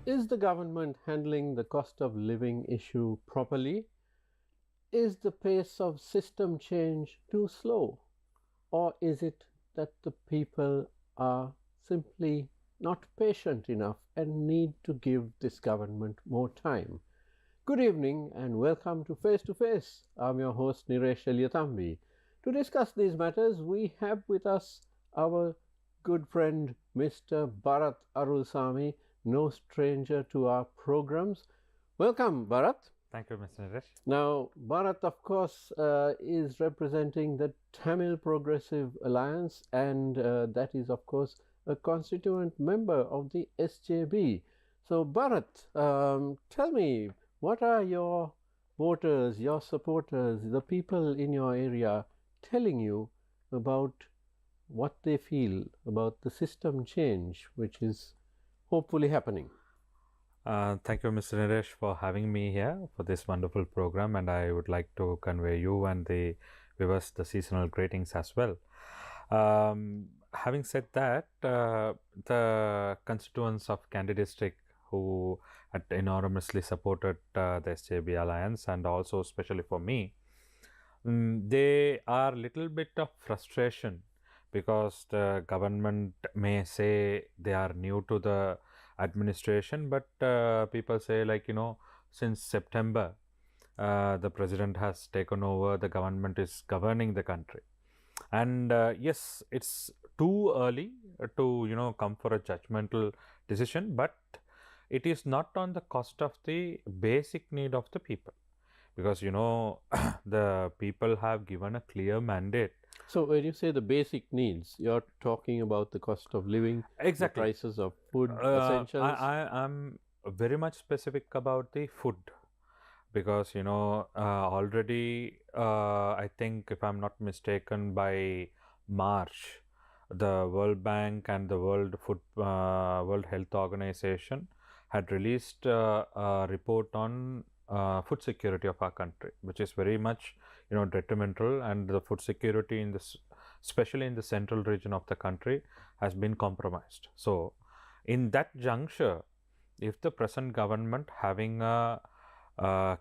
Is the government handling the cost of living issue properly? Is the pace of system change too slow? Or is it that the people are simply not patient enough and need to give this government more time? Good evening and welcome to Face to Face. I'm your host Niresh Eliathambi. To discuss these matters, we have with us our good friend Mr. Barath Arullsamy, no stranger to our programs. Welcome, Barath. Thank you, Mr. Niresh. Now, Bharat, of course, is representing the Tamil Progressive Alliance, and that is, of course, a constituent member of the SJB. So, Bharat, tell me, what are your voters, your supporters, the people in your area telling you about what they feel about the system change, which is hopefully happening? Thank you, Mr. Niresh, for having me here for this wonderful program, and I would like to convey you and the viewers the seasonal greetings as well. Having said that, the constituents of Kandy district who had enormously supported the SJB alliance, and also especially for me, they are little bit of frustration because the government may say they are new to the administration, but people say, like, since September, the president has taken over, the government is governing the country. And yes, it's too early to come for a judgmental decision, but it is not on the cost of the basic need of the people, because the people have given a clear mandate. So when you say the basic needs, you're talking about the cost of living, Exactly. the prices of food, essentials. I'm very much specific about the food, because already I think, if I'm not mistaken, by March, the World Bank and the World Health Organization had released a report on food security of our country, which is very much detrimental, and the food security in this, especially in the central region of the country, has been compromised. So in that juncture, if the present government having a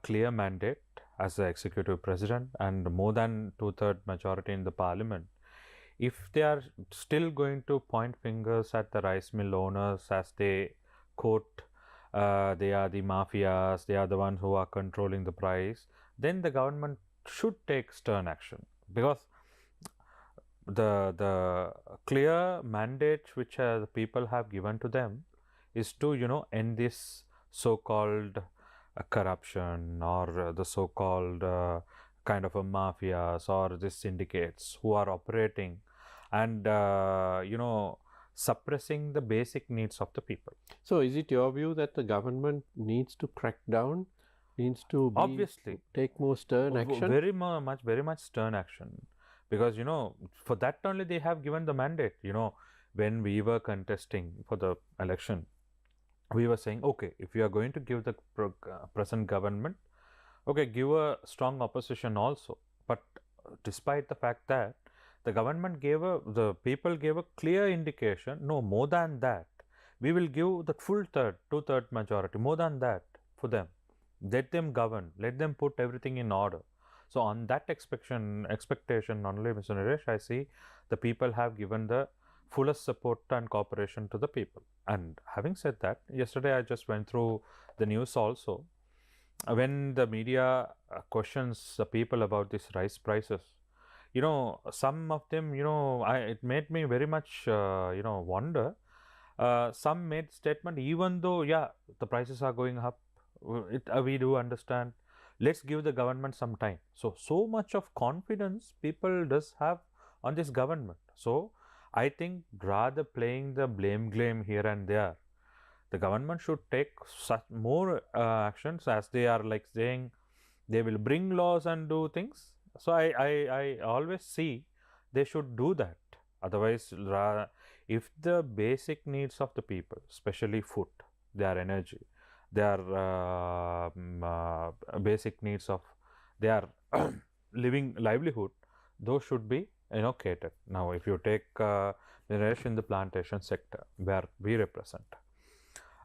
clear mandate as the executive president and more than 2/3 majority in the parliament, if they are still going to point fingers at the rice mill owners, as they quote, they are the mafias, they are the ones who are controlling the price, then the government should take stern action, because the clear mandate which the people have given to them is to end this so-called corruption, or the so-called kind of a mafias or the syndicates who are operating and suppressing the basic needs of the people. So is it your view that the government needs to crack down, needs to Obviously take more stern action? very much stern action, because for that only they have given the mandate. When we were contesting for the election, we were saying, okay, if you are going to give the present government, okay, give a strong opposition also. But despite the fact that the government the people gave a clear indication, no, more than that, we will give the full 2/3 majority, more than that for them. Let them govern, let them put everything in order. So on that expectation only, Mr. Niresh, I see the people have given the fullest support and cooperation to the people. And having said that, yesterday I just went through the news also. When the media questions the people about these rice prices, some of them, it made me very much, wonder. Some made statement, even though, yeah, the prices are going up, we do understand. Let's give the government some time. So much of confidence people does have on this government. So I think, rather playing the blame game here and there, the government should take such more actions, as they are like saying they will bring laws and do things. So I always see they should do that. Otherwise, if the basic needs of the people, especially food, their energy, their basic needs of their livelihood, those should be catered. Now, if you take Niresh, in the plantation sector where we represent,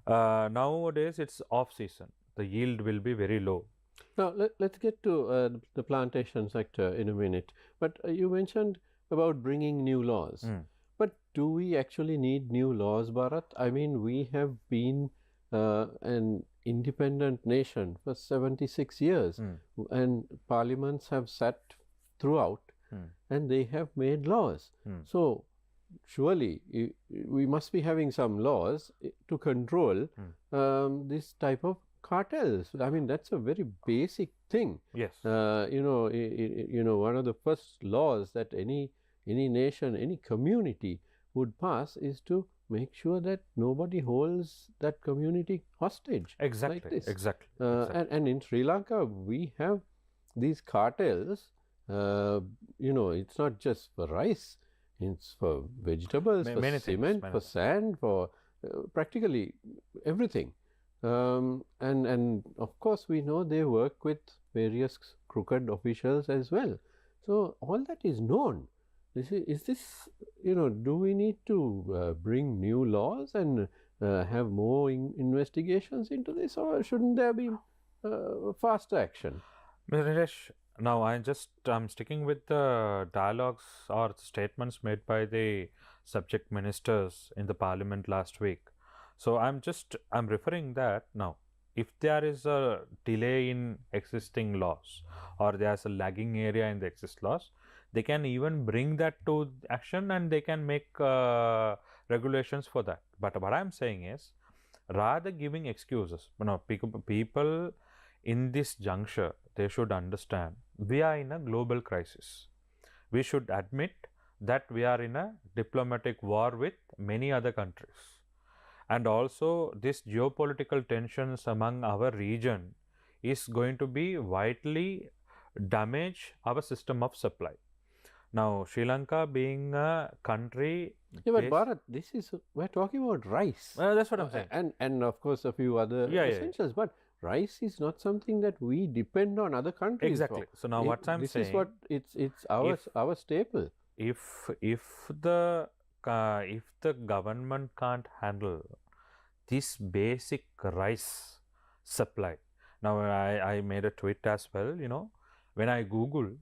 Nowadays, it's off season. The yield will be very low. Now, let's get to the plantation sector in a minute. But you mentioned about bringing new laws. Mm. But do we actually need new laws, Bharat? I mean, we have been an independent nation for 76 years, and parliaments have sat throughout, and they have made laws. So, surely we must be having some laws to control this type of cartels. I mean, that's a very basic thing. Yes. One of the first laws that any nation, any community would pass is to make sure that nobody holds that community hostage. Exactly. Like this. Exactly. And in Sri Lanka, we have these cartels. It's not just for rice. It's for vegetables, for many cement, things, for sand, for practically everything. And of course, we know they work with various crooked officials as well. So all that is known. Is this, do we need to bring new laws and have more investigations into this, or shouldn't there be faster action? Mr. Nilesh, now I'm sticking with the dialogues or statements made by the subject ministers in the parliament last week. So I'm referring that now, if there is a delay in existing laws or there's a lagging area in the existing laws, they can even bring that to action and they can make regulations for that. But what I'm saying is, rather giving excuses, people in this juncture, they should understand we are in a global crisis. We should admit that we are in a diplomatic war with many other countries. And also, this geopolitical tensions among our region is going to be vitally damage our system of supply. Now, Sri Lanka being a country. Yeah, but Bharat, we're talking about rice. That's what I'm saying. And of course, a few other essentials. But rice is not something that we depend on other countries exactly. for. So now what I'm saying. This is what it's our staple. If the government can't handle this basic rice supply. Now I made a tweet as well, when I Google,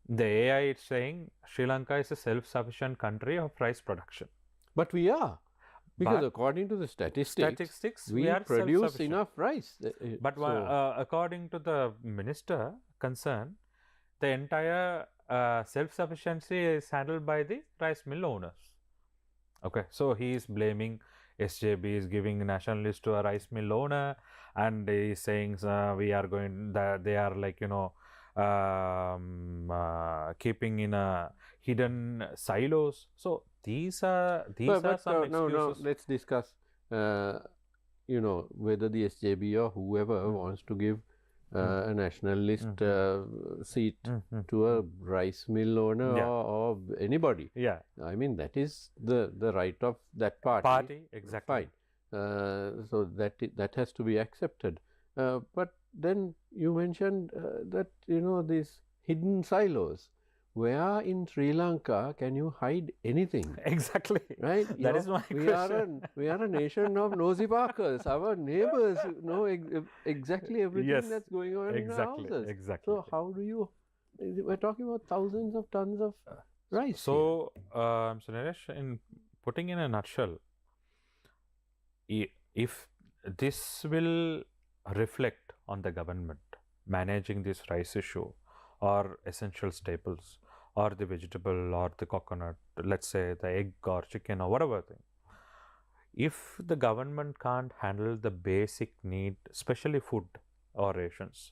the AI is saying Sri Lanka is a self-sufficient country of rice production. But we are. Because according to the statistics we produce enough rice. But according to the minister concerned, the entire self-sufficiency is handled by the rice mill owners. Okay, so he is blaming SJB is giving national list to a rice mill owner, and he is saying we are going that they are like keeping in a hidden silos. So these are some excuses. No, let's discuss. Whether the SJB or whoever wants to give a nationalist seat to a rice mill owner or anybody. Yeah. I mean, that is the right of that party. Exactly. Fine. So that has to be accepted. But then you mentioned that, these hidden silos. Where in Sri Lanka can you hide anything? Exactly. Right? That is my question. We are a nation of nosy barkers. Our neighbors know exactly everything that's going on in our houses. Exactly. So how do you? We're talking about thousands of tons of rice. So, Naresh, in putting in a nutshell, if this will reflect on the government managing this rice issue or essential staples or the vegetable or the coconut, let's say the egg or chicken or whatever thing, if the government can't handle the basic need, especially food or rations,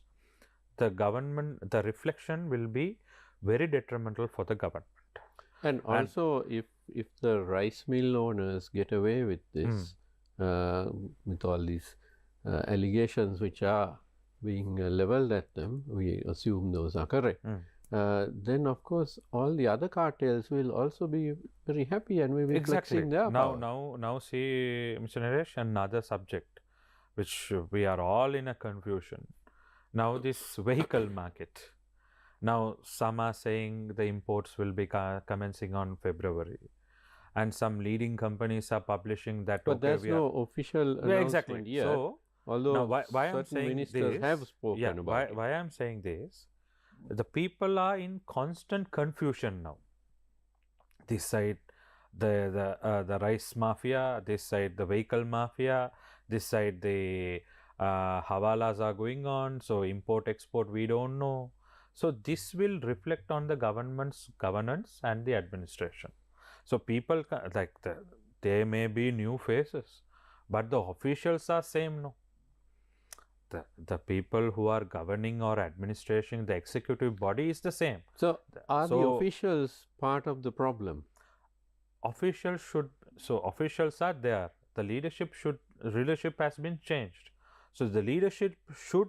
the reflection will be very detrimental for the government. And also, if the rice mill owners get away with this, with all these allegations which are being leveled at them, we assume those are correct, then of course all the other cartels will also be very happy and will be flexing their power. Now see, Mr. Naresh, another subject which we are all in a confusion. Now this vehicle market. Now some are saying the imports will be commencing on February. and some leading companies are publishing that But okay, there's we are no official exactly. announcement yet, So although now why I'm certain saying ministers this, have spoken about it. why I'm saying this, the people are in constant confusion now. This side the rice mafia, this side the vehicle mafia, this side the hawalas are going on, so import export we don't know. So this will reflect on the government's governance and the administration. So people there may be new faces, but the officials are same, no. The people who are governing or administration, the executive body is the same. So are the So officials part of the problem? officials should, so officials are there, the leadership has been changed, so the leadership should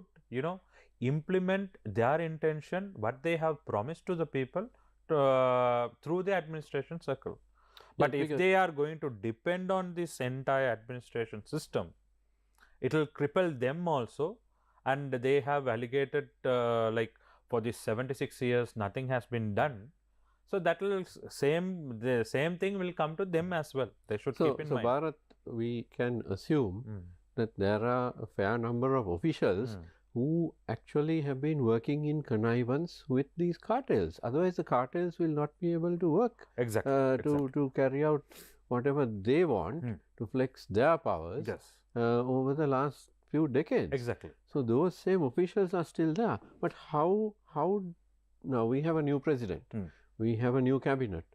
implement their intention, what they have promised to the people through the administration circle. But if they are going to depend on this entire administration system, it will cripple them also. And they have allocated like for these 76 years nothing has been done. So that will the same thing will come to them as well. They should keep in mind. So Bharat, we can assume that there are a fair number of officials who actually have been working in connivance with these cartels. Otherwise, the cartels will not be able to work to carry out whatever they want to flex their powers over the last few decades. Exactly. So those same officials are still there. But how now we have a new president. We have a new cabinet.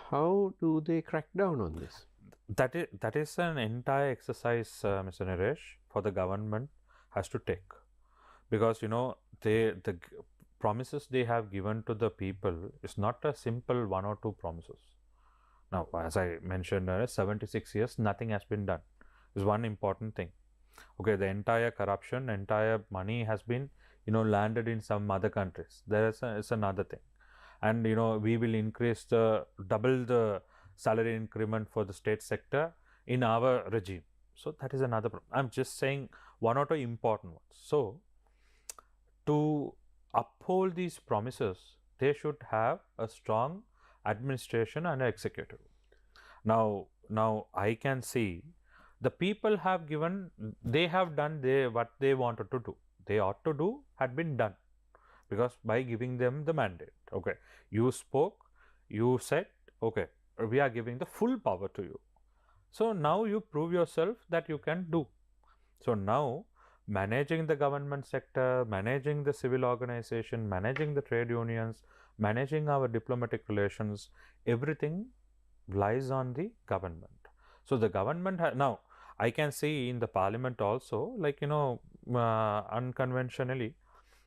How do they crack down on this? That is an entire exercise, Mr. Naresh, for the government has to take, because the promises they have given to the people is not a simple one or two promises. Now, as I mentioned, 76 years nothing has been done is one important thing. Okay, the entire corruption, entire money has been landed in some other countries. There is another thing. And we will increase double the salary increment for the state sector in our regime. So that is another problem. I'm just saying one or two important ones. So to uphold these promises, they should have a strong administration and executive. Now I can see the people have given, they have done what they wanted to do. They ought to do had been done, because by giving them the mandate, okay, you spoke, you said, okay, we are giving the full power to you. So now you prove yourself that you can do. So now managing the government sector, managing the civil organization, managing the trade unions, managing our diplomatic relations, everything lies on the government. So the government now I can see in the parliament also, like unconventionally,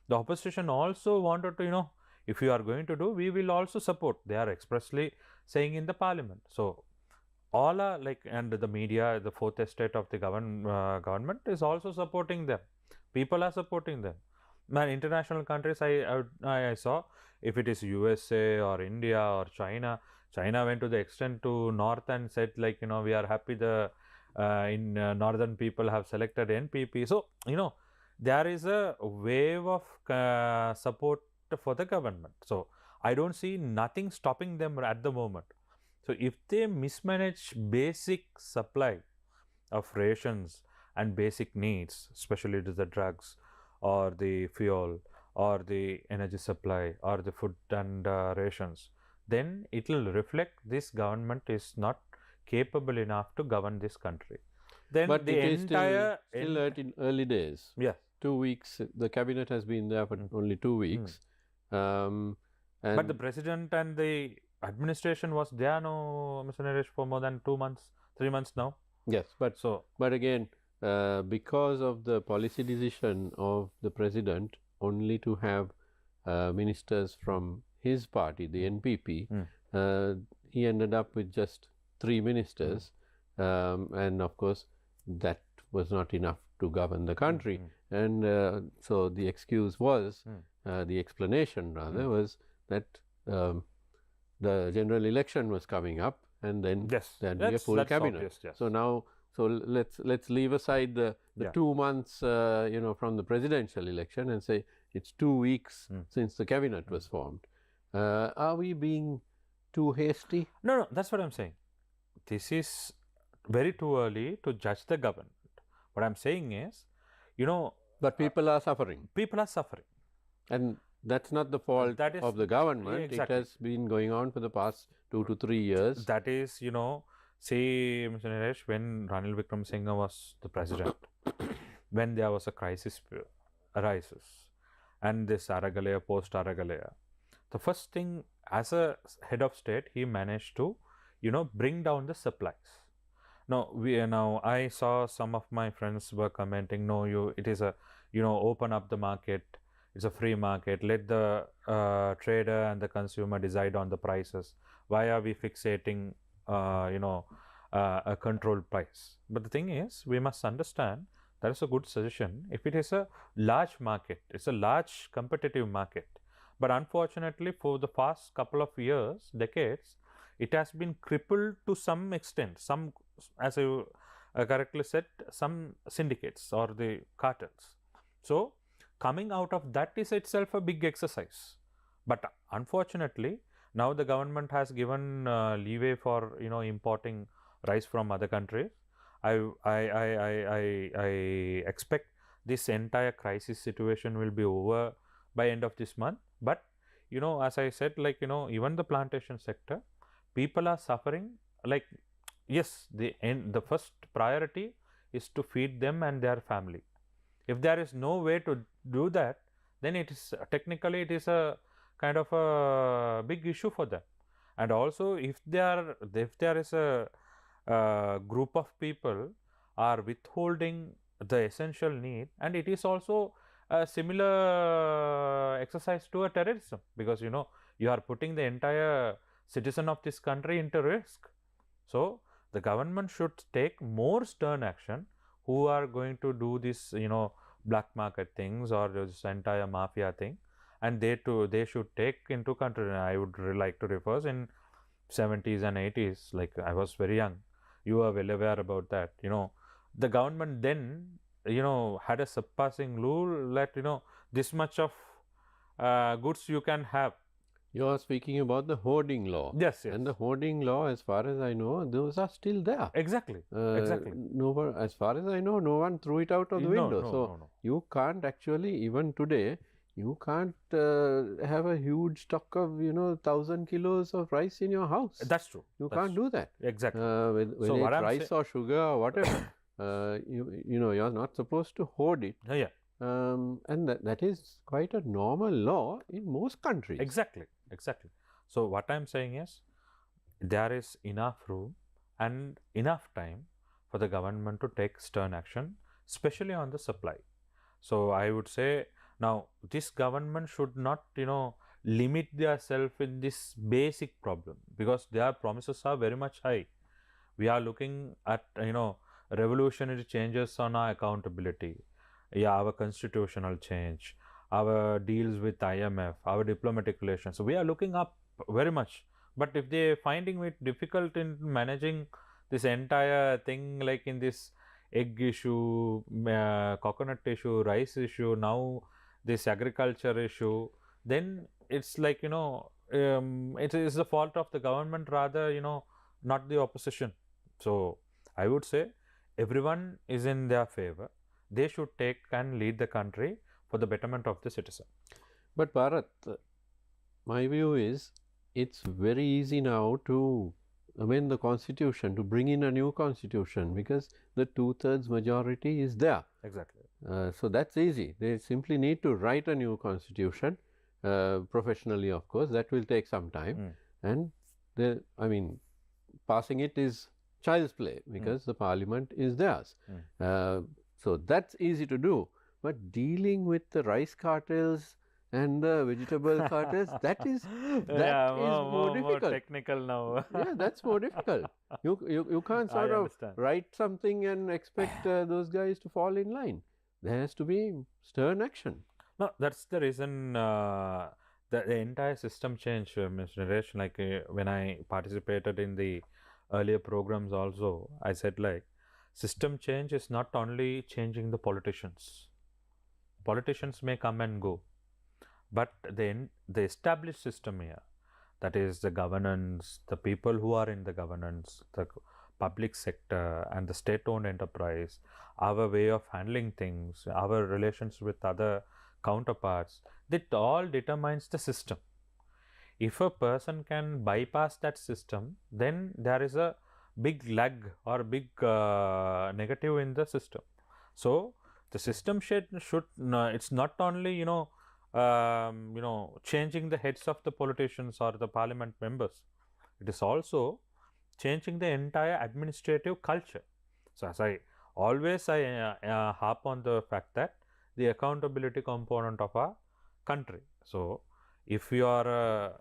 the opposition also wanted to if you are going to do, we will also support. They are expressly saying in the parliament. So all are like, and the media, the fourth estate of the government is also supporting them. People are supporting them. Man, international countries, I saw, if it is USA or India or China went to the extent to north and said, like, we are happy the northern people have selected NPP. So there is a wave of support for the government. So I don't see nothing stopping them at the moment. So if they mismanage basic supply of rations and basic needs, especially to the drugs or the fuel or the energy supply or the food and rations, then it will reflect this government is not capable enough to govern this country. Then but the it is entire still in early days. Yes. 2 weeks. The cabinet has been there for only 2 weeks. But the president and the administration was there, no, Mr. Naresh, for more than 2 months, 3 months now. Yes, but again, because of the policy decision of the president only to have ministers from his party, the NPP, he ended up with just 3 ministers, and of course that was not enough to govern the country. And so the excuse was, the explanation rather was that the general election was coming up, and then there'd be a full cabinet. Obvious, yes. So now, let's leave aside the 2 months, from the presidential election, and say it's 2 weeks since the cabinet was formed. Are we being too hasty? No, that's what I'm saying. this is very too early to judge the government. What I'm saying is, But people are suffering. people are suffering. And that's not the fault That is of the government. exactly. It has been going on for the past 2 to 3 years. That is, say, Mr. Naresh, when Ranil Wickremesinghe was the president, when there was a crisis arises, and this Aragalaya, post Aragalaya, the first thing as a head of state, he managed to, bring down the supplies. Now I saw some of my friends were commenting, no, it is a, open up the market. It's a free market. Let the trader and the consumer decide on the prices. Why are we fixating, a controlled price? But the thing is, we must understand that is a good suggestion if it is a large market. It's a large competitive market. But unfortunately, for the past couple of years, decades, it has been crippled to some extent. Some, as I correctly said, some syndicates or the cartels. So, coming out of that is itself a big exercise. But unfortunately, now the government has given leeway for importing rice from other countries. I expect this entire crisis situation will be over by end of this month. But as I said, even the plantation sector, people are suffering. Like, yes, the first priority is to feed them and their family. If there is no way to do that, then it is technically it is a kind of a big issue for them. And also, if there is a group of people are withholding the essential need, and it is also a similar exercise to a terrorism, because you are putting the entire citizen of this country into risk. So the government should take more stern action who are going to do this black market things or this entire mafia thing, and they should take into consideration. I would like to refer in 70s and 80s, like I was very young, you are well aware about that. The government then had a surpassing rule that this much of goods you can have. You are speaking about the hoarding law. Yes. And the hoarding law, as far as I know, those are still there. Exactly. As far as I know, no one threw it out of the window. So you can't actually, even today, you can't have a huge stock of 1,000 kilos of rice in your house. That's true. You can't do that. Exactly. Whether it's rice or sugar or whatever, you're not supposed to hoard it. Yeah. And that is quite a normal law in most countries. Exactly. So what I'm saying is, there is enough room and enough time for the government to take stern action, especially on the supply. So I would say, now this government should not limit themselves in this basic problem, because their promises are very much high. We are looking at revolutionary changes on our accountability, our constitutional change, our deals with IMF, our diplomatic relations. So we are looking up very much. But if they are finding it difficult in managing this entire thing, like in this egg issue, coconut issue, rice issue, now this agriculture issue, then it's like it is the fault of the government rather, not the opposition. So I would say everyone is in their favor. They should take and lead the country for the betterment of the citizen. But Barath, my view is, it's very easy now to amend the constitution, to bring in a new constitution, because the 2/3 majority is there. Exactly. So that's easy. They simply need to write a new constitution, professionally, of course. That will take some time. And passing it is child's play, because the parliament is theirs. So that's easy to do. But dealing with the rice cartels and the vegetable cartels, that is more difficult. More technical now. Yeah, that's more difficult. You can't sort of write something and expect those guys to fall in line. There has to be stern action. No, that's the reason the entire system change, Mr. Naresh. Like when I participated in the earlier programs also, I said like, system change is not only changing the politicians. Politicians may come and go, but the established system here, that is the governance, the people who are in the governance, the public sector and the state-owned enterprise, our way of handling things, our relations with other counterparts, that all determines the system. If a person can bypass that system, then there is a big lag or big negative in the system. So the system should it's not only changing the heads of the politicians or the parliament members. It is also changing the entire administrative culture. So as I always harp on the fact that the accountability component of a country. So if you are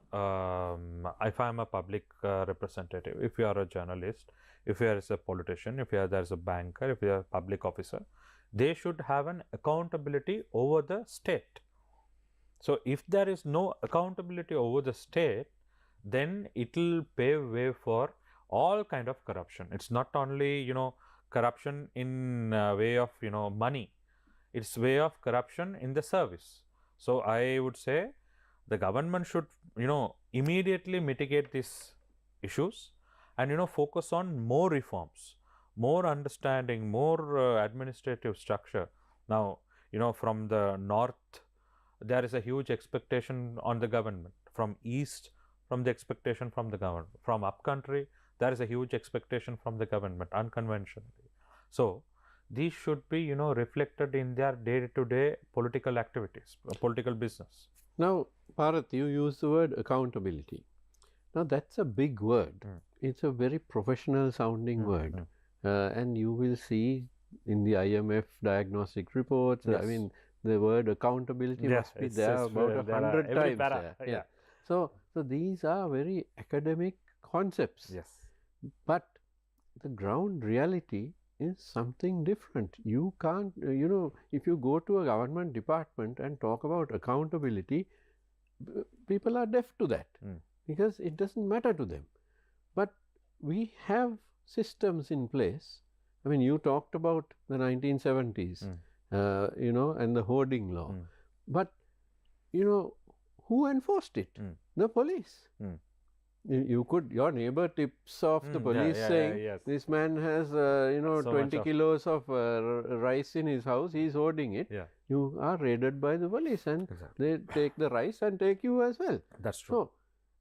if I am a public representative, if you are a journalist, if you are a politician, if you are there's a banker, if you are a public officer, they should have an accountability over the state. So if there is no accountability over the state, then it will pave way for all kind of corruption. It's not only corruption in way of money, it's way of corruption in the service. So I would say the government should immediately mitigate these issues and focus on more reforms, more understanding, more administrative structure. Now from the north there is a huge expectation on the government, from east from the expectation from the government, from upcountry there is a huge expectation from the government unconventionally. So these should be reflected in their day-to-day political activities, political business. Now, Barath, you use the word accountability. Now, that's a big word. It's a very professional sounding word. And you will see in the IMF diagnostic reports, Yes. I mean, the word accountability must be there about 100 times. Yeah. So these are very academic concepts. Yes. But the ground reality is something different. You can't, if you go to a government department and talk about accountability, people are deaf to that because it doesn't matter to them. But we have systems in place. I mean, you talked about the 1970s, and the hoarding law. But, who enforced it? The police. Your neighbor tips off the police saying, this man has, so 20 kilos of rice in his house, he's hoarding it. Yeah. You are raided by the police and they take the rice and take you as well. That's true.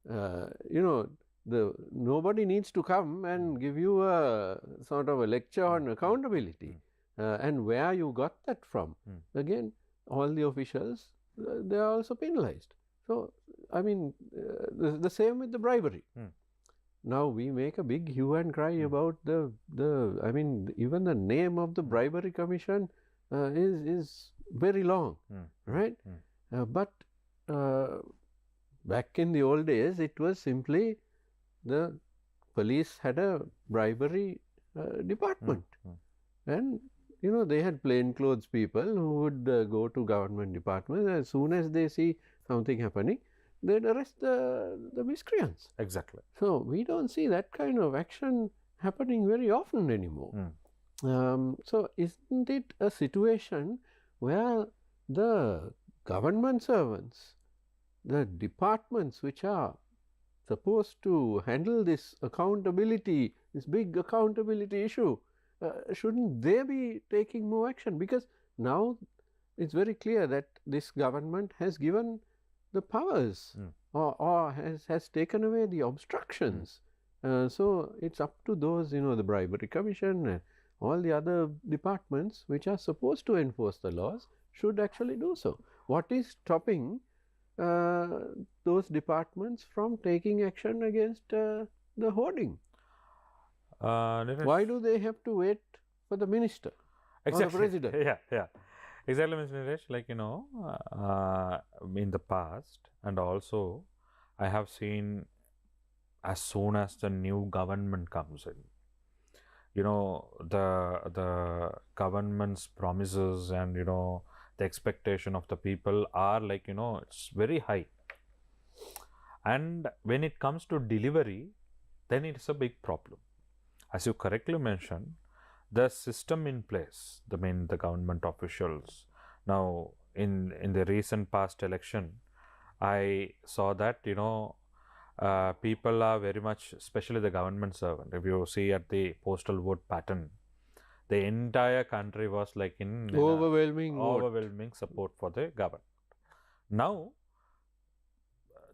So, nobody needs to come and give you a sort of a lecture on accountability and where you got that from. Again, all the officials, they are also penalized. So, I mean, the same with the bribery. Now, we make a big hue and cry about I mean, even the name of the bribery commission is very long, right? But back in the old days, it was simply the police had a bribery department. And, they had plainclothes people who would go to government departments. As soon as they see something happening, they'd arrest the miscreants. Exactly. So we don't see that kind of action happening very often anymore. So isn't it a situation where the government servants, the departments which are supposed to handle this accountability, this big accountability issue, shouldn't they be taking more action? Because now it's very clear that this government has given the powers or has taken away the obstructions. So it's up to those, the bribery commission and all the other departments which are supposed to enforce the laws should actually do so. What is stopping those departments from taking action against the hoarding? Why do they have to wait for the minister or the president? Yeah. Exactly, Mr. Nilesh. Like, in the past, and also I have seen as soon as the new government comes in, the government's promises and, the expectation of the people are like, it's very high. And when it comes to delivery, then it's a big problem. As you correctly mentioned, the system in place, the government officials. Now, in the recent past election, I saw that people are very much, especially the government servant. If you see at the postal vote pattern, the entire country was like in overwhelming support for the government. Now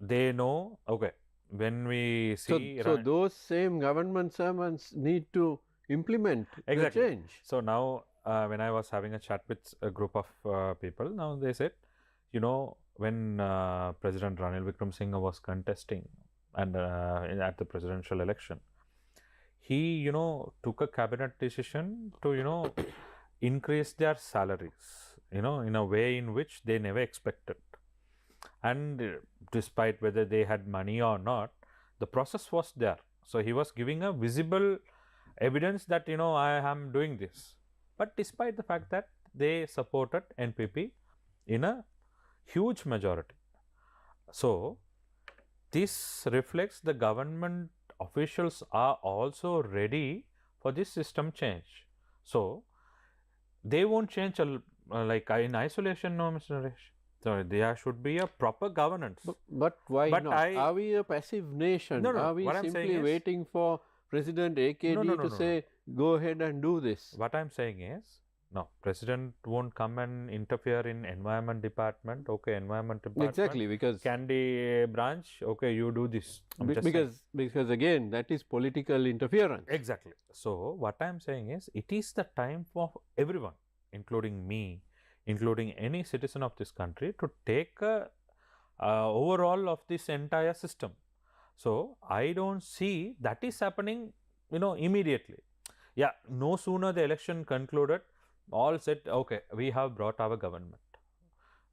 they know, okay, when we see so those same government servants need to implement the change. So now when I was having a chat with a group of people, now they said, when President Ranil Wickremesinghe was contesting and at the presidential election, he took a cabinet decision to increase their salaries in a way in which they never expected. And despite whether they had money or not, the process was there. So he was giving a visible evidence that I am doing this. But despite the fact that they supported NPP in a huge majority. So this reflects the government officials are also ready for this system change. So they won't change like in isolation, no, Mr. Naresh. So there should be a proper governance. But why not? Are we a passive nation? No. Are we simply waiting for President AKD to say, go ahead and do this? What I'm saying is, no, President won't come and interfere in environment department. Okay, environment department. Exactly, because Candy branch. Okay, you do this. Because again, that is political interference. Exactly. So what I'm saying is, it is the time for everyone, including me, including any citizen of this country, to take a overall of this entire system. So I don't see that is happening, immediately. Yeah, no sooner the election concluded, all said, okay, we have brought our government.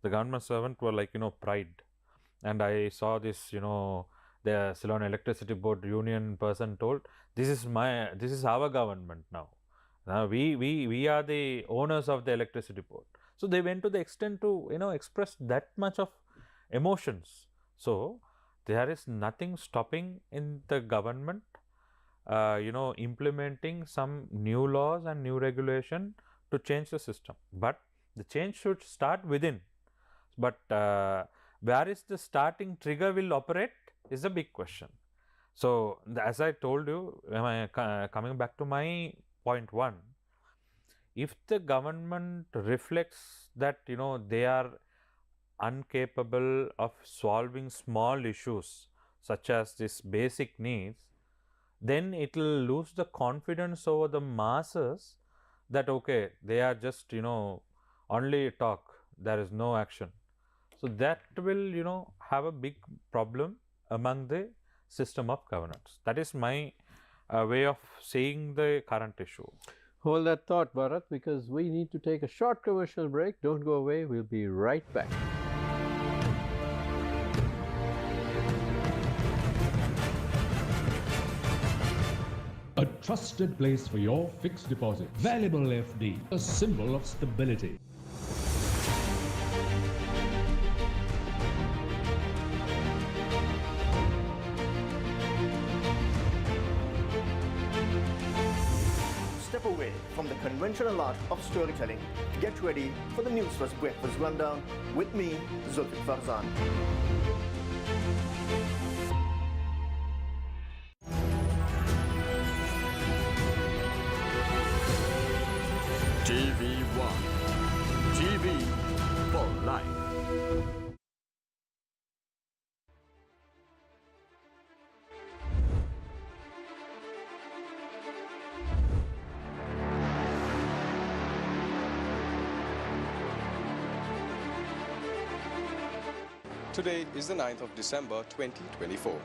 The government servant were like, pride. And I saw this, the Ceylon Electricity Board union person told, this is our government now. Now we are the owners of the electricity board. So they went to the extent to, express that much of emotions. So there is nothing stopping in the government, implementing some new laws and new regulation to change the system. But the change should start within. But where is the starting trigger will operate is a big question. So as I told you, coming back to my point one, if the government reflects that they are incapable of solving small issues such as this basic needs, then it will lose the confidence over the masses that okay, they are just only talk, there is no action. So that will have a big problem among the system of governance. That is my way of seeing the current issue. Hold that thought, Barath, because we need to take a short commercial break. Don't go away. We'll be right back. A trusted place for your fixed deposit. Valuable FD, a symbol of stability. Step away from the conventional art of storytelling. Get ready for the Newsfirst Breakfast Rundown with me, Zulfik Farzan. TV1. TV for life. Today is the 9th of December 2024.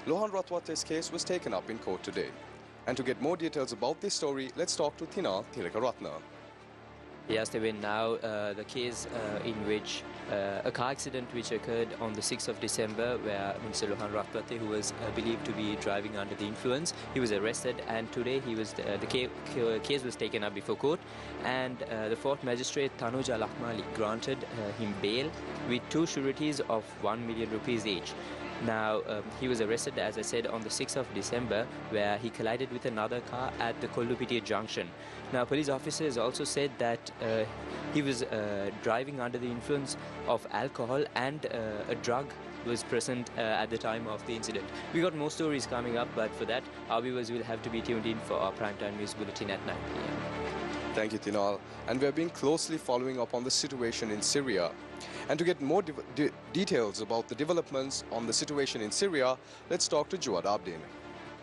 Lohan Ratwate's case was taken up in court today. And to get more details about this story, let's talk to Thina Thilakaratna. Yes, Devin, now the case in which a car accident which occurred on the 6th of December where Mr. Lohan Ratwate, who was believed to be driving under the influence, he was arrested, and today he was the case was taken up before court, and the fourth magistrate Tanuj Al-Ahmali granted him bail with two sureties of 1 million rupees each. Now, he was arrested, as I said, on the 6th of December, where he collided with another car at the Kollupitiya junction. Now, police officers also said that he was driving under the influence of alcohol and a drug was present at the time of the incident. We got more stories coming up, but for that, our viewers will have to be tuned in for our primetime news bulletin at 9 p.m. Thank you, Tinal. And we have been closely following up on the situation in Syria. And to get more details about the developments on the situation in Syria, let's talk to Jawad Abdin.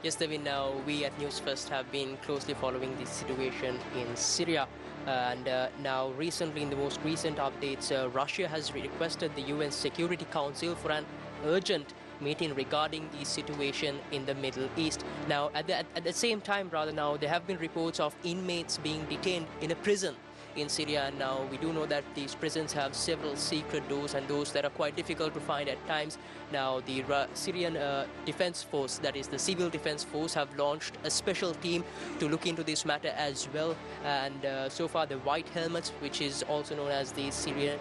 Yes, Devin, now we at Newsfirst have been closely following the situation in Syria. And now recently, in the most recent updates, Russia has requested the UN Security Council for an urgent meeting regarding the situation in the Middle East. Now, at the same time, now there have been reports of inmates being detained in a prison in Syria, and now we do know that these prisons have several secret doors and doors that are quite difficult to find at times. Now the Syrian Defense Force, that is the Civil Defense Force, have launched a special team to look into this matter as well, and so far the White Helmets, which is also known as the Syrian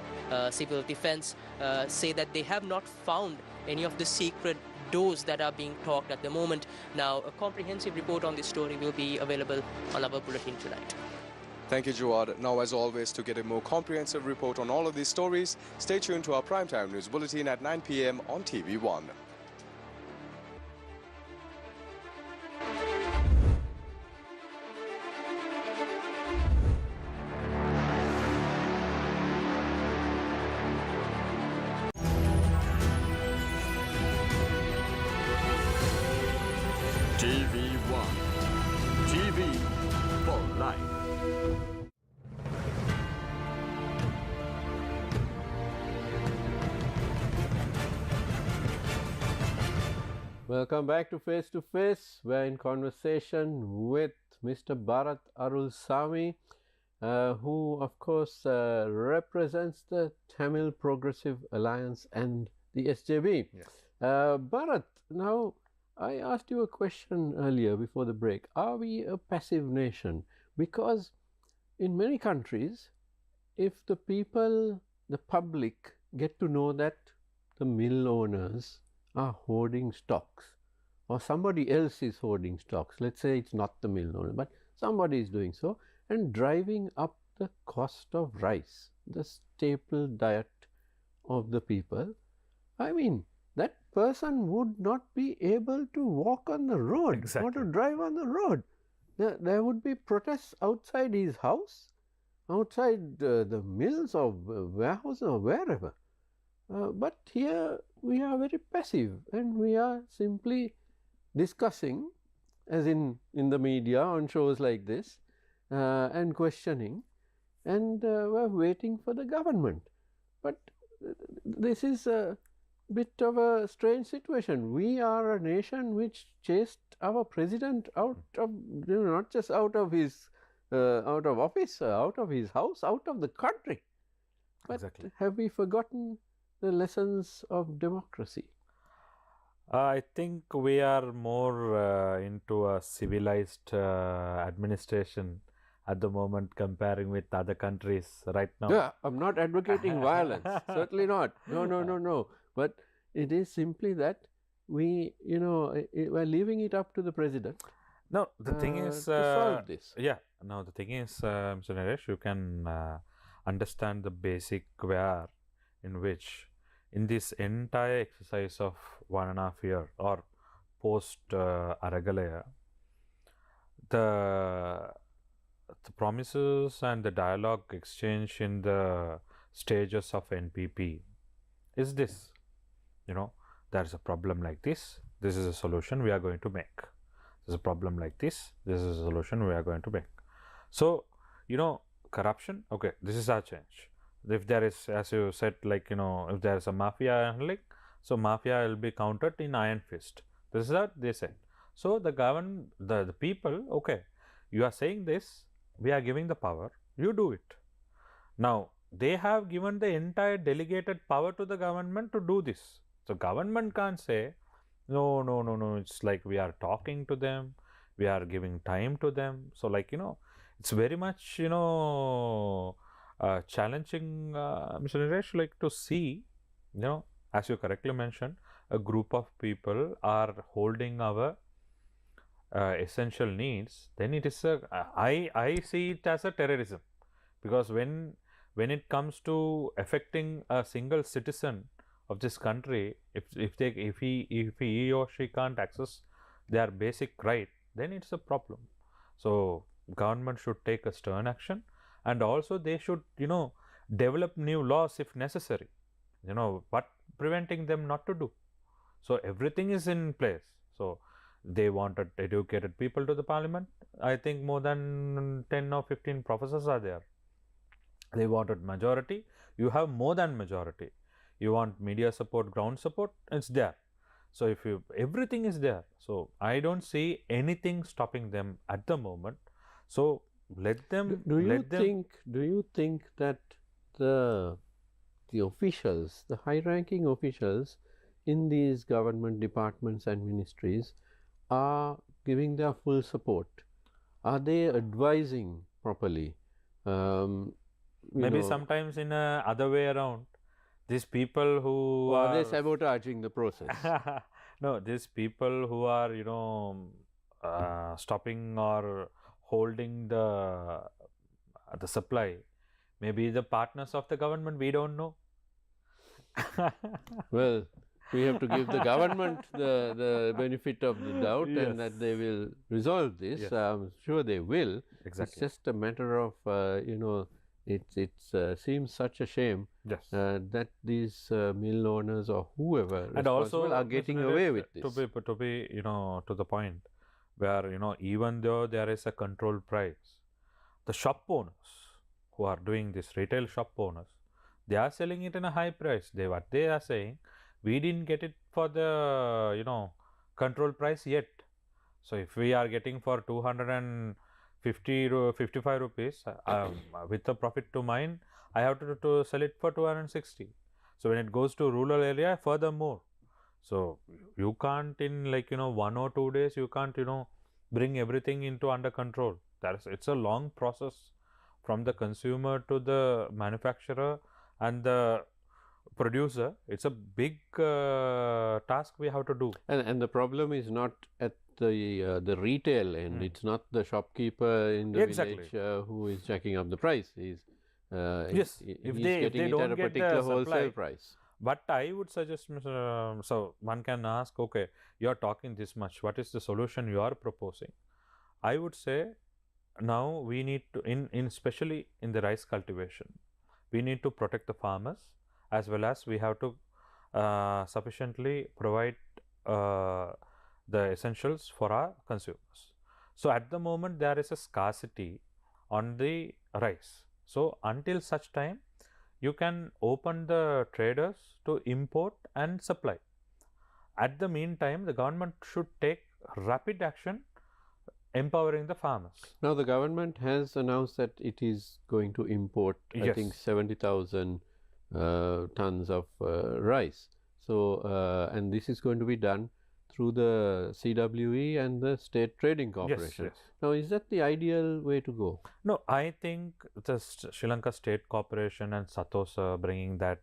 Civil Defense, say that they have not found any of the secret doors that are being talked at the moment. Now a comprehensive report on this story will be available on our bulletin tonight. Thank you, Jawad. Now, as always, to get a more comprehensive report on all of these stories, stay tuned to our Primetime News Bulletin at 9 p.m. on TV1. TV1. TV for life. Welcome back to Face to Face. We're in conversation with Mr. Barath Arullsamy, who of course represents the Tamil Progressive Alliance and the SJB. Yes. Barath, now I asked you a question earlier before the break. Are we a passive nation? Because in many countries, if the people, the public, get to know that the mill owners are hoarding stocks, or somebody else is hoarding stocks, let's say it's not the mill owner, but somebody is doing so, and driving up the cost of rice, the staple diet of the people, I mean, that person would not be able to walk on the road or to drive on the road. There would be protests outside his house, outside the mills or warehouse or wherever. But here we are very passive, and we are simply discussing, as in the media on shows like this, and questioning, and we're waiting for the government. But this is a bit of a strange situation. We are a nation which chased our president out of, not just out of his out of office, out of his house, out of the country. But have we forgotten the lessons of democracy? I think we are more into a civilized administration at the moment, comparing with other countries right now. Yeah, I'm not advocating violence, certainly not. No. But it is simply that we, we're leaving it up to the president. No, the thing is, to solve this. Yeah, no, the thing is, Mr. Naresh, you can understand the basic way in which, in this entire exercise of 1.5 years or post Aragalaya, the promises and the dialogue exchange in the stages of NPP is this, there's a problem like this is a solution we are going to make. There's a problem like this is a solution we are going to make. So, corruption, okay, this is our change. If there is, as you said, if there is a mafia handling, so mafia will be countered in iron fist. This is what they said. So the the people, okay, you are saying this, we are giving the power, you do it. Now, they have given the entire delegated power to the government to do this. So government can't say, no, it's like we are talking to them, we are giving time to them. So it's very much, challenging, Mr. Naresh, to see, as you correctly mentioned, a group of people are holding our essential needs, then it is I see it as a terrorism, because when it comes to affecting a single citizen of this country, if he or she can't access their basic right, then it's a problem. So government should take a stern action, and also they should develop new laws if necessary, but preventing them not to do. So everything is in place. So they wanted educated people to the parliament. I think more than 10 or 15 professors are there. They wanted majority. You have more than majority. You want media support, ground support, it's there. So if everything is there, so I don't see anything stopping them at the moment. So let them. Do you think that the officials, the high-ranking officials in these government departments and ministries are giving their full support? Are they advising properly? Maybe sometimes in a other way around, these people who are they sabotaging the process? No, these people who are stopping or holding the supply, maybe the partners of the government, we don't know. Well, we have to give the government the benefit of the doubt, Yes. and that they will resolve this. Yes. I'm sure they will. Exactly. It's just a matter of it seems such a shame Yes. that these mill owners or whoever And also responsible are getting Mr. away Naresh, with this. to be to the point, where even though there is a controlled price, the shop owners who are doing this, retail shop owners, they are selling it in a high price. What they are saying, we didn't get it for the control price yet. So if we are getting for 255 rupees with the profit to mine, I have to sell it for 260. So when it goes to rural area, furthermore, so you can't in 1 or 2 days, you can't bring everything into under control. It's a long process from the consumer to the manufacturer and the producer. It's a big task we have to do. And the problem is not at the retail end. It's not the shopkeeper in the Exactly. village who is jacking up the price. He's Yes, if he's they getting it don't at a get the particular supply. wholesale price. But I would suggest, Mr. So one can ask, okay, you are talking this much. What is the solution you are proposing? I would say now we need to, especially in the rice cultivation, we need to protect the farmers, as well as we have to sufficiently provide the essentials for our consumers. So at the moment there is a scarcity on the rice. So until such time, you can open the traders to import and supply. At the meantime, the government should take rapid action empowering the farmers. Now the government has announced that it is going to import, I Yes. think, 70,000 tons of rice. So and this is going to be done through the CWE and the State Trading Corporation. Yes. Now, is that the ideal way to go? No, I think the Sri Lanka State Corporation and Satosa bringing that,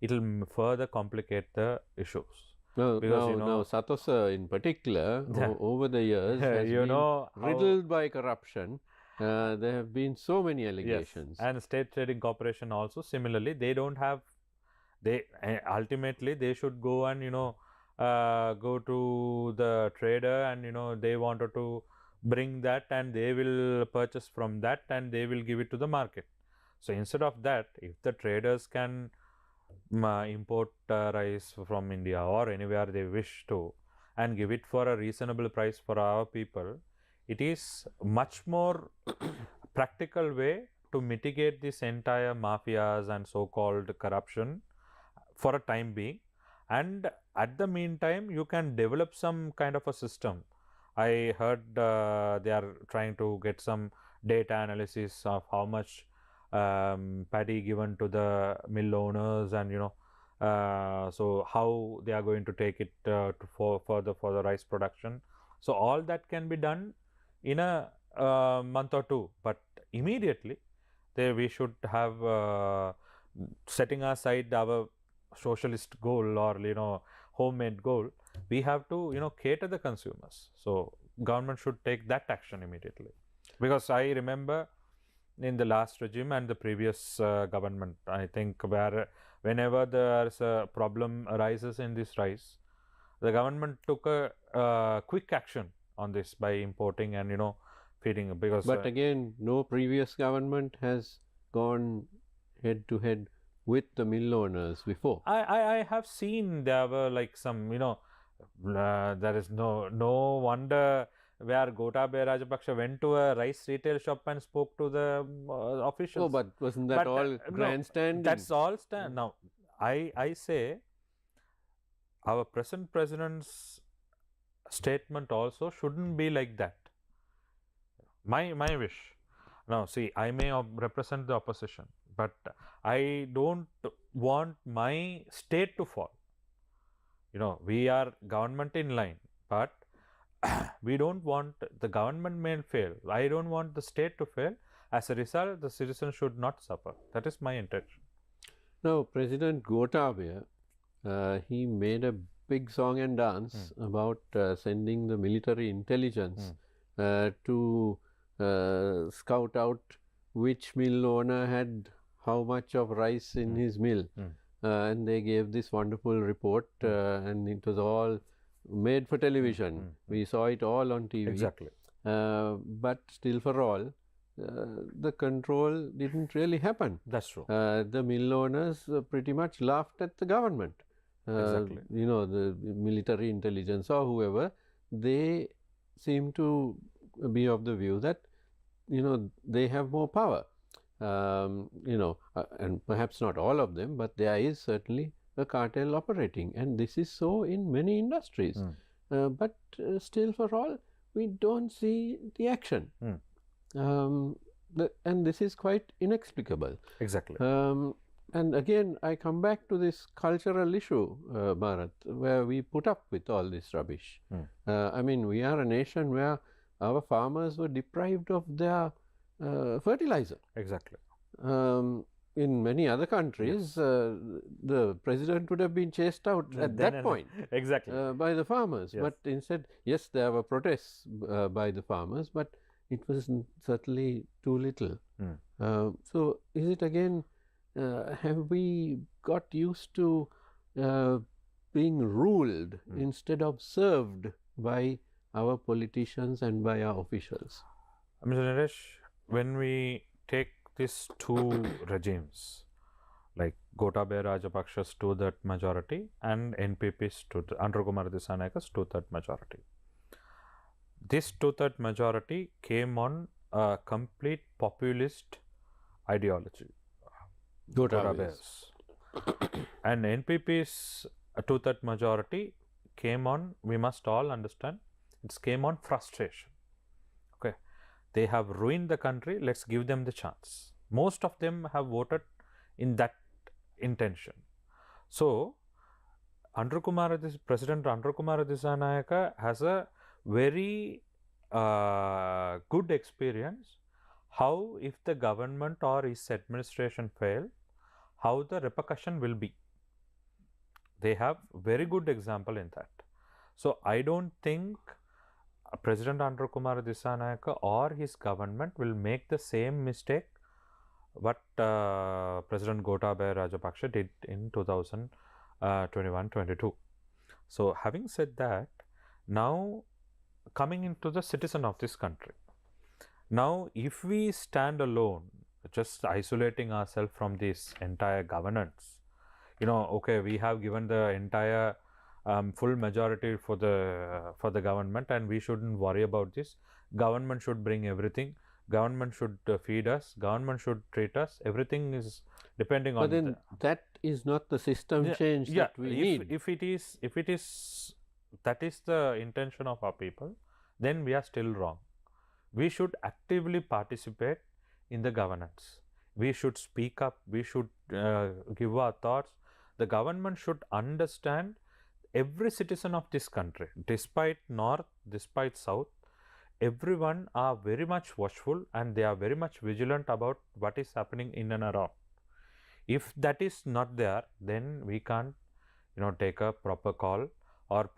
it'll further complicate the issues. No, Because, now Satosa in particular, Yeah. over the years, has been how- riddled by corruption. There have been so many Yes, allegations. and State Trading Corporation also similarly, they don't have, ultimately they should go and go to the trader and they wanted to bring that and they will purchase from that and they will give it to the market. So instead of that, if the traders can import rice from India or anywhere they wish to and give it for a reasonable price for our people, it is much more practical way to mitigate this entire mafias and so-called corruption for a time being. And at the meantime, you can develop some kind of a system. I heard they are trying to get some data analysis of how much paddy given to the mill owners and so how they are going to take it for the rice production. So all that can be done in a month or two, but immediately we should have setting aside our socialist goal or homemade goal. We have to cater the consumers. So government should take that action immediately, because I remember in the last regime and the previous government, I think, where whenever there's a problem arises in this rice, the government took a quick action on this by importing and feeding, because But again, no previous government has gone head to head with the mill owners before. I have seen there were like some there is no wonder where Gotabaya Rajapaksa went to a rice retail shop and spoke to the officials. Oh, but wasn't that But, all no, grandstanding? that's all now I say our present president's statement also shouldn't be like that. My wish. Now see, I may represent the opposition, but I don't want my state to fall. We are government in line, but we don't want the government may fail. I don't want the state to fail. As a result, the citizens should not suffer. That is my intention. Now, President Gotabaya, he made a big song and dance about sending the military intelligence to scout out which mill owner had how much of rice in his mill. And they gave this wonderful report, and it was all made for television. We saw it all on TV. Exactly. But still, for all, the control didn't really happen. That's true. The mill owners pretty much laughed at the government. Exactly. The military intelligence or whoever, they seem to be of the view that they have more power. And perhaps not all of them, but there is certainly a cartel operating, and this is so in many industries. But still, for all, we don't see the action. And this is quite inexplicable. Exactly. And again, I come back to this cultural issue, Barath, where we put up with all this rubbish. I mean, we are a nation where our farmers were deprived of their fertilizer. Exactly. In many other countries, the president would have been chased out at that point. Exactly. By the farmers. Yes. But instead, yes, there were protests by the farmers, but it was certainly too little. So is it again, have we got used to being ruled instead of served by our politicians and by our officials? Mr. Naresh, when we take these two regimes, like Gotabaya Rajapaksa's 2/3 majority and NPP's Andhra Kumar Dissanayaka's 2/3 majority. This 2/3 majority came on a complete populist ideology. Gotabaya's. And NPP's 2/3 majority came on, we must all understand, it came on frustration. Okay, they have ruined the country, let's give them the chance. Most of them have voted in that intention. So President Andhra Kumar Dissanayaka has a very good experience how, if the government or his administration fail, how the repercussion will be. They have very good example in that. So I don't think President Andhra Kumar Dissanayaka or his government will make the same mistake what President Gotabaya Rajapaksa did in 2021-22. So having said that, now coming into the citizen of this country. Now if we stand alone, just isolating ourselves from this entire governance, okay, we have given the entire full majority for the government, and we shouldn't worry about this. Government should bring everything. Government should feed us. Government should treat us. Everything is depending on. But then that is not the system change that we need. If it is that is the intention of our people, then we are still wrong. We should actively participate in the governance. We should speak up. We should give our thoughts. The government should understand every citizen of this country, despite north, despite south, everyone are very much watchful and they are very much vigilant about what is happening in and around. If that is not there, then we can't take a proper call or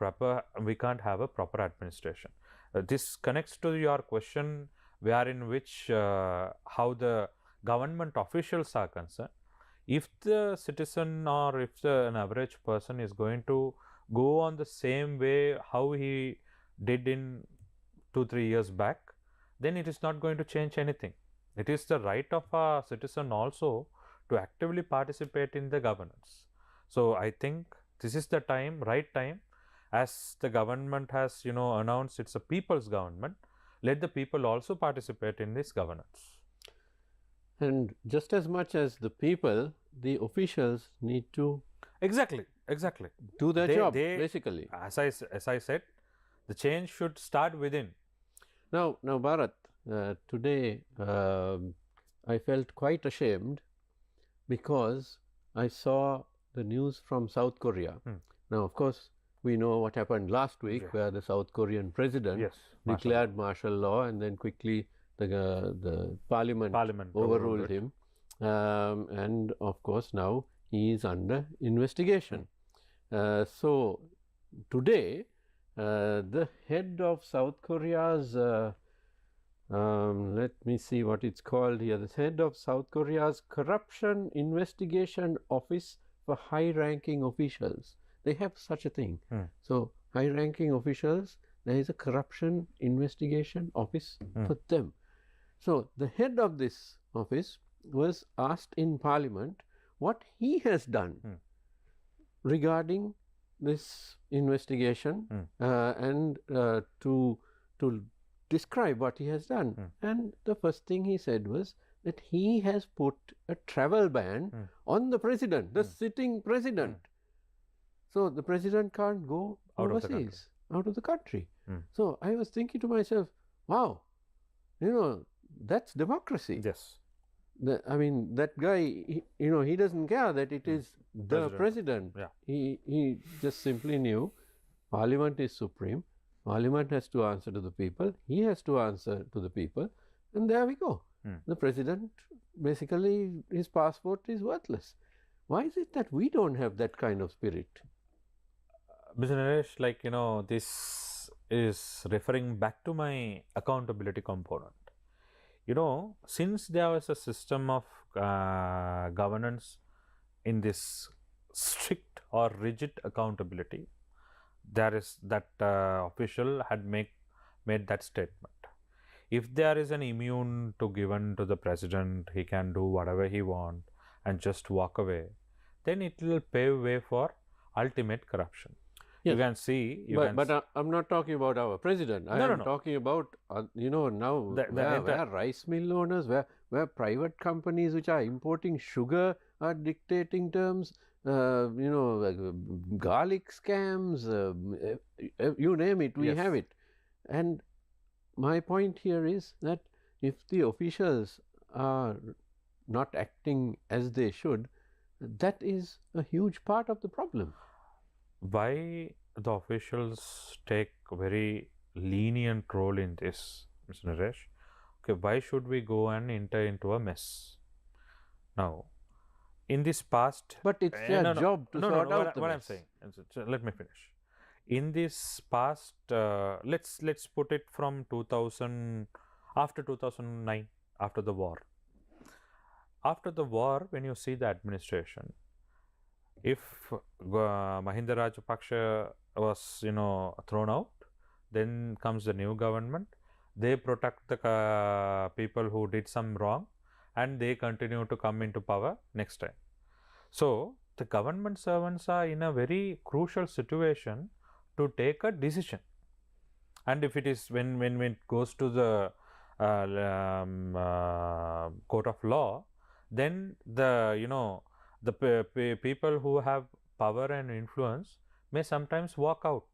we can't have a proper administration. This connects to your question wherein which how the government officials are concerned. If the citizen or if an average person is going to go on the same way how he did in 2-3 years back, then it is not going to change anything. It is the right of a citizen also to actively participate in the governance. So I think this is the time, right time, as the government has, announced it's a people's government, let the people also participate in this governance. And just as much as the people, the officials need to Exactly. do their job, basically. As I said, the change should start within. Now Bharat, today I felt quite ashamed because I saw the news from South Korea. Now, of course, we know what happened last week, where the South Korean president declared martial law, and then quickly the parliament overruled him. And of course, now he is under investigation. So today, the head of South Korea's, let me see what it's called here, the head of South Korea's Corruption Investigation Office for High-Ranking Officials. They have such a thing. So high-ranking officials, there is a Corruption Investigation Office for them. So the head of this office was asked in Parliament what he has done regarding this investigation and to describe what he has done. And the first thing he said was that he has put a travel ban on the president, the sitting president. So the president can't go overseas, out of the country. So I was thinking to myself, wow, that's democracy. Yes. I mean, that guy, he doesn't care that it is the president. Yeah. He just simply knew Parliament is supreme. Parliament has to answer to the people. He has to answer to the people. And there we go. The president, basically, his passport is worthless. Why is it that we don't have that kind of spirit? Mr. Naresh, this is referring back to my accountability component. Since there was a system of governance in this strict or rigid accountability, there is that official had made that statement. If there is an immune to given to the president, he can do whatever he wants and just walk away, then it will pave way for ultimate corruption. Yes. You can see. But I'm not talking about our president. I am talking about, now where rice mill owners, where private companies which are importing sugar are dictating terms, garlic scams, you name it, we have it. And my point here is that if the officials are not acting as they should, that is a huge part of the problem. Why the officials take a very lenient role in this, Mr. Naresh? Okay, why should we go and enter into a mess? Now, in this past... But it's their job to sort out the mess. What I'm saying, let me finish. In this past, let's put it from 2000, after 2009, after the war. After the war, when you see the administration, if Mahinda Rajapaksa was, thrown out, then comes the new government. They protect the people who did some wrong, and they continue to come into power next time. So the government servants are in a very crucial situation to take a decision. And if it is when it goes to the court of law, then the people who have power and influence may sometimes walk out.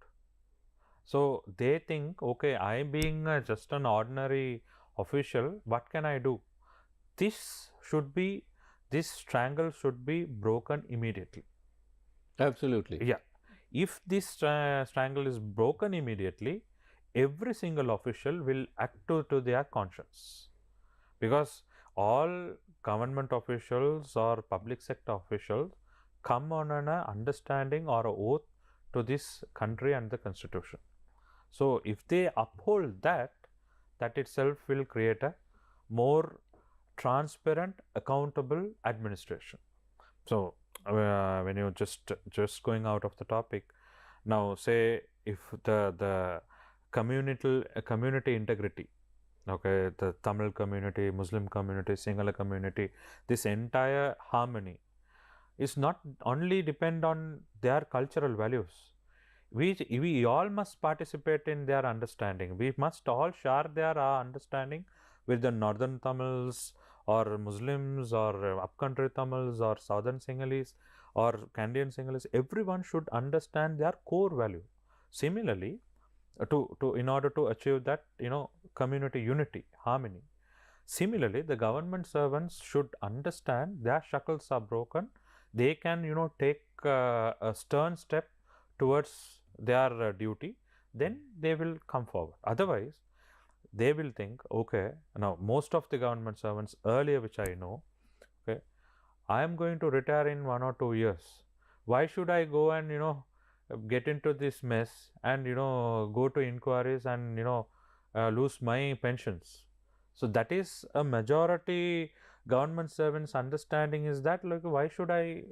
So they think, okay, I being just an ordinary official, what can I do? This strangle should be broken immediately. Absolutely. Yeah. If this strangle is broken immediately, every single official will act to their conscience, because all government officials or public sector officials come on an understanding or an oath to this country and the constitution. So if they uphold that itself will create a more transparent, accountable administration. So when you just going out of the topic, now say if the community integrity, okay, the Tamil community, Muslim community, Sinhala community, this entire harmony is not only depend on their cultural values. We all must participate in their understanding. We must all share their understanding with the northern Tamils or Muslims or upcountry Tamils or southern Sinhalese or Canadian Sinhalese. Everyone should understand their core value. Similarly, to in order to achieve that, community unity, harmony. Similarly, the government servants should understand their shackles are broken. They can, take a stern step towards their duty. Then they will come forward. Otherwise, they will think, okay, now most of the government servants earlier, which I know, okay, I am going to retire in 1 or 2 years. Why should I go and, get into this mess and, go to inquiries and, lose my pensions? So that is a majority government servants understanding, is that like, why should I,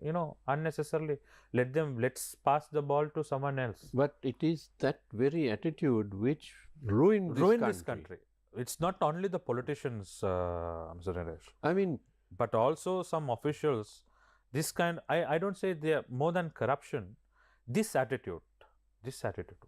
unnecessarily let's pass the ball to someone else. But it is that very attitude which ruined this country. It's not only the politicians, Mr. Naresh, I mean, but also some officials. This kind, I don't say they are more than corruption. This attitude,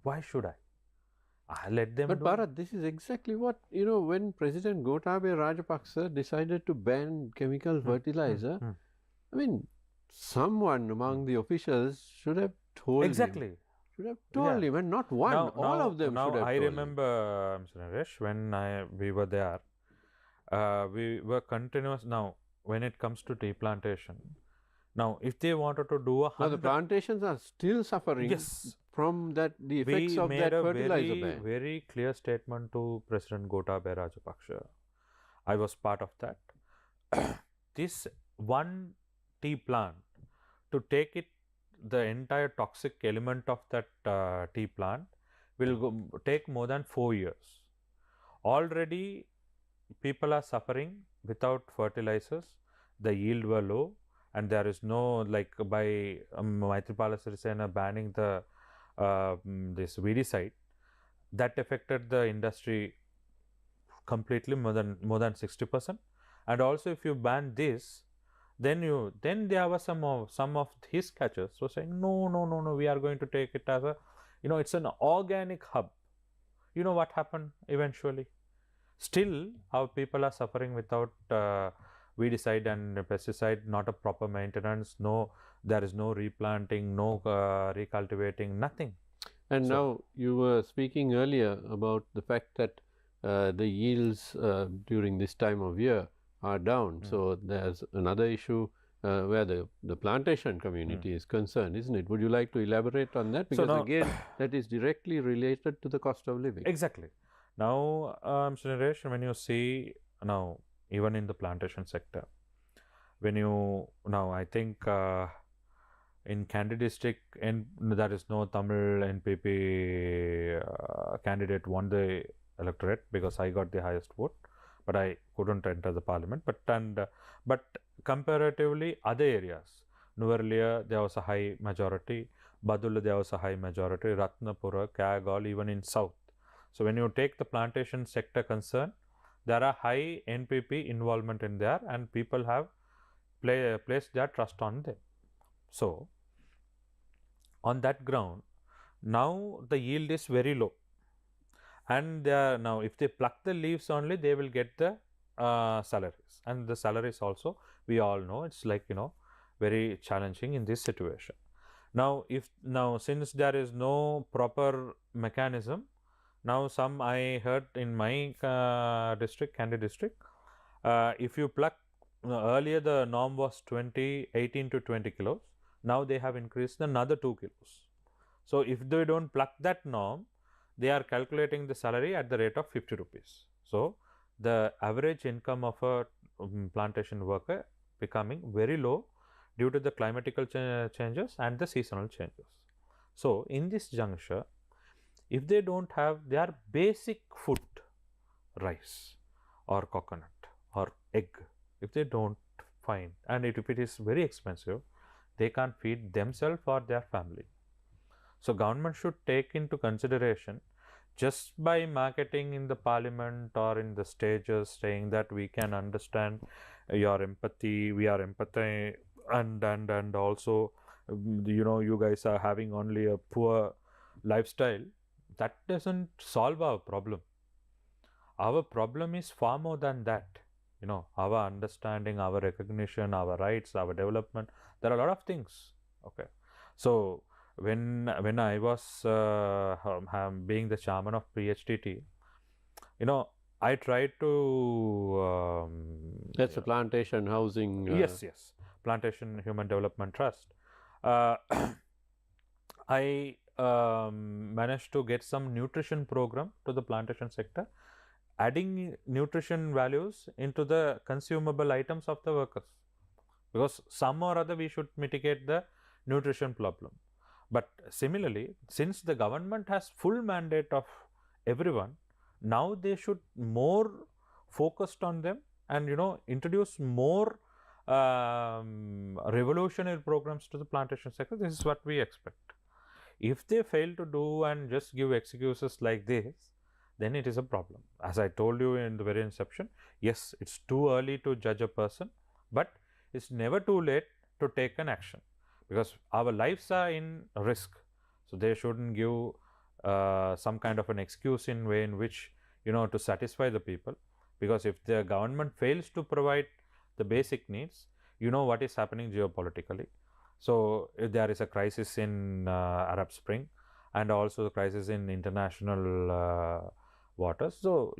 why should I let them but do? Barath, this is exactly what, when President Gotabaya Rajapaksa decided to ban chemical fertilizer, I mean, someone among the officials should have told Exactly. him. Should have told him, and not one, all of them should have I told remember, Mr. Naresh, when we were there, we were continuous. Now, when it comes to tea plantation, now if they wanted to do Now the plantations are still suffering from the effects we of made that a fertilizer very, ban. very clear statement to President Gotabaya Rajapaksa. I was part of that. This one tea plant, to take it, the entire toxic element of that tea plant will take more than 4 years. Already people are suffering without fertilizers. The yield were low, and there is no, like, by Maithripala Sirisena banning the this weedicide, that affected the industry completely, more than 60%. And also, if you ban this, then there were some of his catchers were saying, no, we are going to take it as a, it's an organic hub. You know what happened eventually? Still, our people are suffering without weedicide and pesticide, not a proper maintenance, there is no replanting, no recultivating, nothing. And now you were speaking earlier about the fact that the yields during this time of year are down. So there's another issue where the plantation community is concerned, isn't it? Would you like to elaborate on that? Because now, again, that is directly related to the cost of living. Exactly. Now, Mr. Naresh, when you see now, even in the plantation sector, I think in Kandy district, and there is no Tamil NPP candidate won the electorate because I got the highest vote, but I couldn't enter the parliament. But comparatively, other areas, Nuvarlia, there was a high majority, Badulla, there was a high majority, Ratnapura, Kagaul, even in south. So when you take the plantation sector concern, there are high NPP involvement in there, and people have placed their trust on them. So on that ground, now the yield is very low, and now if they pluck the leaves only, they will get the salaries, and the salaries also, we all know, it's like, very challenging in this situation. Now since there is no proper mechanism, now I heard in my district, Kandy district, if you pluck, earlier the norm was 18 to 20 kilos. Now they have increased another 2 kilos. So if they don't pluck that norm, they are calculating the salary at the rate of 50 rupees. So the average income of a plantation worker becoming very low due to the climatical changes and the seasonal changes. So in this juncture, if they don't have their basic food, rice or coconut or egg, if they don't find, and if it is very expensive, they can't feed themselves or their family. So government should take into consideration, just by marketing in the parliament or in the stages saying that we can understand your empathy, we are empathy, and also you guys are having only a poor lifestyle, that doesn't solve our problem. Our problem is far more than that. Our understanding, our recognition, our rights, our development, there are a lot of things. Okay, so when I was being the chairman of PHTT, I tried to That's a plantation housing. yes, Plantation Human Development Trust. I managed to get some nutrition program to the plantation sector, adding nutrition values into the consumable items of the workers, because some or other we should mitigate the nutrition problem. But similarly, since the government has full mandate of everyone, now they should more focused on them and introduce more revolutionary programs to the plantation sector. This is what we expect. If they fail to do and just give excuses like this, then it is a problem. As I told you in the very inception, yes, it's too early to judge a person, but it's never too late to take an action, because our lives are in risk. So they shouldn't give some kind of an excuse in way in which to satisfy the people, because if the government fails to provide the basic needs, what is happening geopolitically. So if there is a crisis in Arab Spring and also the crisis in international waters, so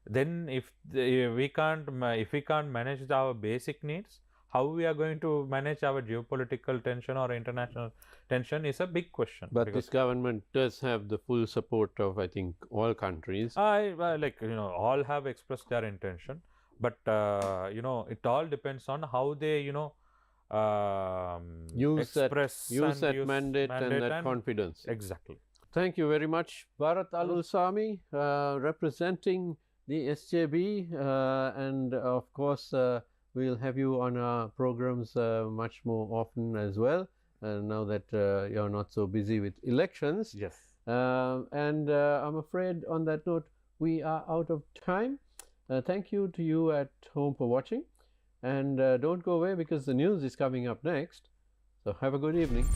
then if we can't manage our basic needs, how we are going to manage our geopolitical tension or international tension is a big question. But this government does have the full support of, I think, all countries. All have expressed their intention, but it all depends on how they use express that mandate and that confidence. Exactly. Thank you very much, Barath Arullsamy, representing the SJB, and of course we'll have you on our programs much more often as well, now that you're not so busy with elections. Yes. And I'm afraid on that note, we are out of time. Thank you to you at home for watching, and don't go away because the news is coming up next. So have a good evening.